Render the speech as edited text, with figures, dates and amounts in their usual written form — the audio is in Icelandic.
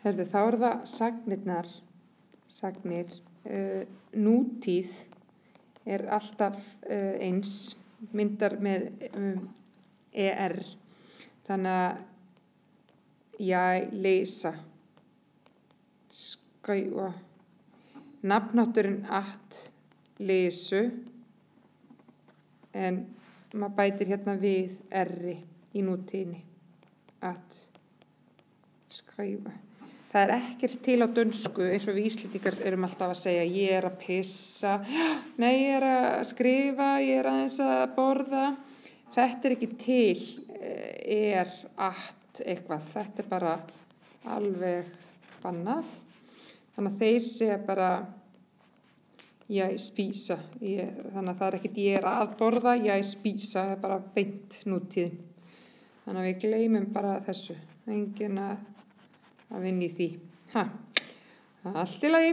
Herðu, þá það sagnir, nútíð alltaf eins, myndar með ER, þannig að ég lesa, skrifa, nafnátturinn at lesu, en maður bætir hérna við R-i í nútíðinni, at skrifa. Það ekkert til á dönsku eins og við Íslendingar erum alltaf að segja ég að pissa, nei ég að skrifa, ég aðeins að borða. Þetta ekki til at eitthvað, þetta bara alveg bannað. Þannig að þeir segja bara ég spísa, þannig að það ekkert ég að borða, ég spísa, það bara beint nútíðin. Þannig að við gleymum bara þessu, enginn að vinna í því. Allt í lagi.